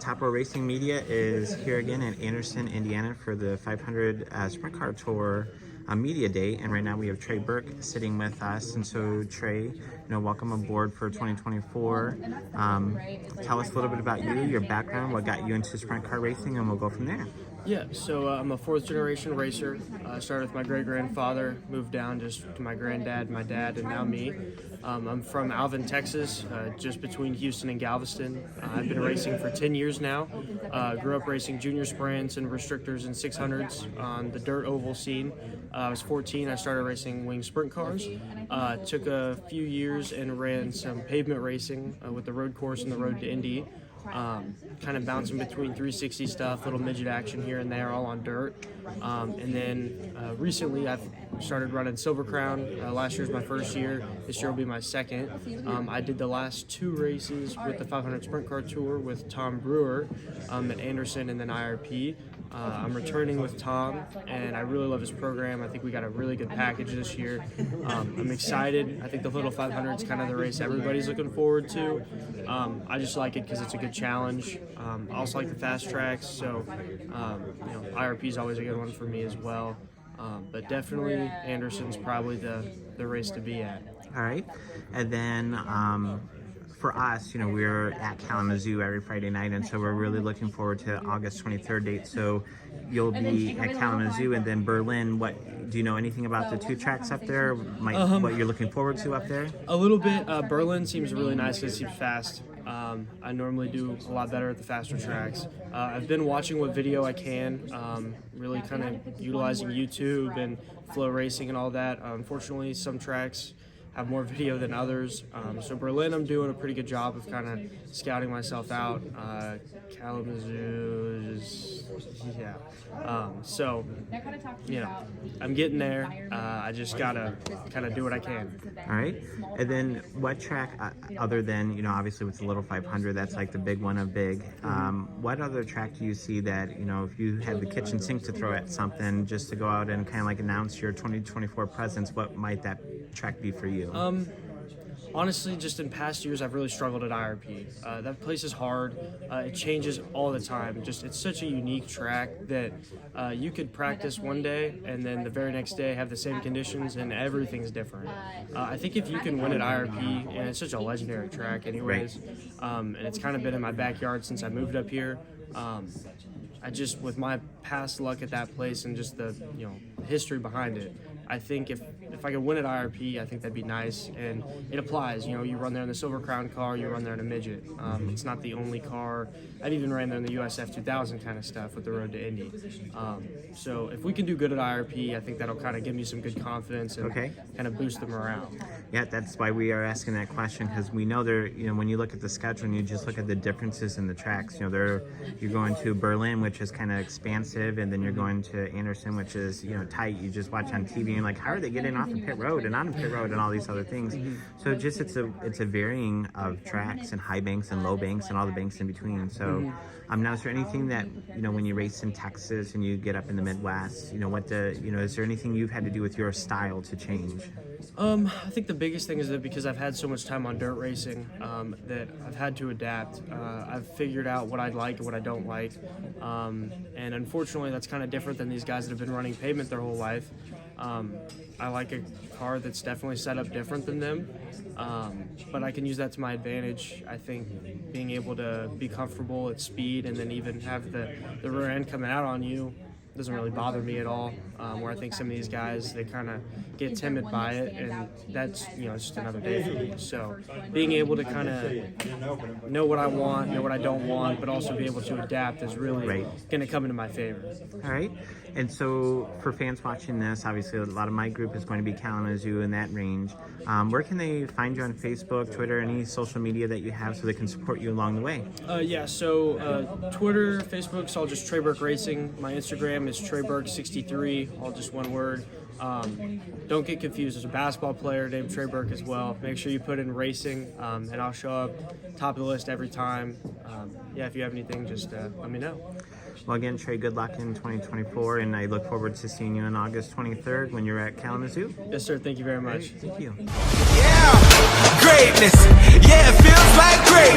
Top Row Racing Media is here again in Anderson, Indiana for the 500 Sprint Car Tour Media Day, and right now we have Trey Burke sitting with us. And so Trey, welcome aboard for 2024. Tell us a little bit about you, your background, what got you into sprint car racing, and we'll go from there. Yeah, so I'm a fourth generation racer. I started with my great-grandfather, moved down just to my granddad, my dad, and now me. I'm from Alvin, Texas, just between Houston and Galveston. I've been racing for 10 years now. Grew up racing junior sprints and restrictors and 600s on the dirt oval scene. I was 14, I started racing wing sprint cars. Took a few years and ran some pavement racing with the road course and the road to Indy. Kind of bouncing between 360 stuff, little midget action here and there, all on dirt. And then recently I've started running Silver Crown. Last year's my first year. This year will be my second. I did the last two races with the 500 Sprint Car Tour with Tom Brewer at Anderson and then IRP. I'm returning with Tom, and I really love his program. I think we got a really good package this year. I'm excited. I think the Little 500 is kind of the race everybody's looking forward to. I just like it because it's a good challenge. I also like the fast tracks, so IRP is always a good one for me as well. But definitely Anderson's probably the race to be at. All right, and then for us, we're at Kalamazoo every Friday night, and so we're really looking forward to August 23rd date. So you'll be at Kalamazoo and then Berlin. What do you know anything about the two tracks up there? What you're looking forward to up there? A little bit. Berlin seems really nice because it seems fast. I normally do a lot better at the faster tracks. I've been watching what video I can, really kind of utilizing YouTube and Flow Racing and all that. Unfortunately, some tracks have more video than others. So Berlin, I'm doing a pretty good job of kind of scouting myself out. Kalamazoo is, yeah. I'm getting there. I just gotta kind of do what I can. All right. And then what track, other than, obviously with the Little 500, that's like the big one of big. What other track do you see that, if you had the kitchen sink to throw at something just to go out and kind of like announce your 2024 presence, what might that track be for you? Honestly, just in past years, I've really struggled at IRP. That place is hard. It changes all the time. It's such a unique track that you could practice one day and then the very next day have the same conditions and everything's different. I think if you can win at IRP, and it's such a legendary track anyways, and it's kind of been in my backyard since I moved up here, with my past luck at that place and just the history behind it, I think if I could win at IRP, I think that'd be nice. And it applies, you run there in the Silver Crown car, you run there in a midget. It's not the only car. I've even ran there in the USF 2000 kind of stuff with the road to Indy. So if we can do good at IRP, I think that'll kind of give me some good confidence and kind of boost the morale. Yeah, that's why we are asking that question, because we know there, when you look at the schedule and you just look at the differences in the tracks, you're going to Berlin, which is kind of expansive, and then you're going to Anderson, which is, tight. You just watch on TV and you're like, how are they getting off the pit road and on the pit road and all these other things? So just it's a varying of tracks and high banks and low banks and all the banks in between. So now is there anything that, when you race in Texas and you get up in the Midwest, is there anything you've had to do with your style to change? I think the biggest thing is that because I've had so much time on dirt racing, that I've had to adapt. I've figured out what I like and what I don't like. And unfortunately, that's kind of different than these guys that have been running pavement their whole life. I like a car that's definitely set up different than them, but I can use that to my advantage. I think being able to be comfortable at speed and then even have the rear end coming out on you doesn't really bother me at all, where I think some of these guys, they kind of get timid by it, and that's, it's just another day for me. So being able to kind of know what I want, know what I don't want, but also be able to adapt is really going to come into my favor. All right. And so for fans watching this, obviously a lot of my group is going to be Kalamazoo in that range. Where can they find you on Facebook, Twitter, any social media that you have so they can support you along the way? So Twitter, Facebook, it's all just Trey Burke Racing. My Instagram is Trey Burke 63, all just one word. Don't get confused. There's a basketball player named Trey Burke as well. Make sure you put in racing, and I'll show up top of the list every time. If you have anything, just let me know. Well, again, Trey, good luck in 2024, and I look forward to seeing you on August 23rd when you're at Kalamazoo. Yes, sir. Thank you very much. Thank you. Yeah, greatness. Yeah, it feels like greatness.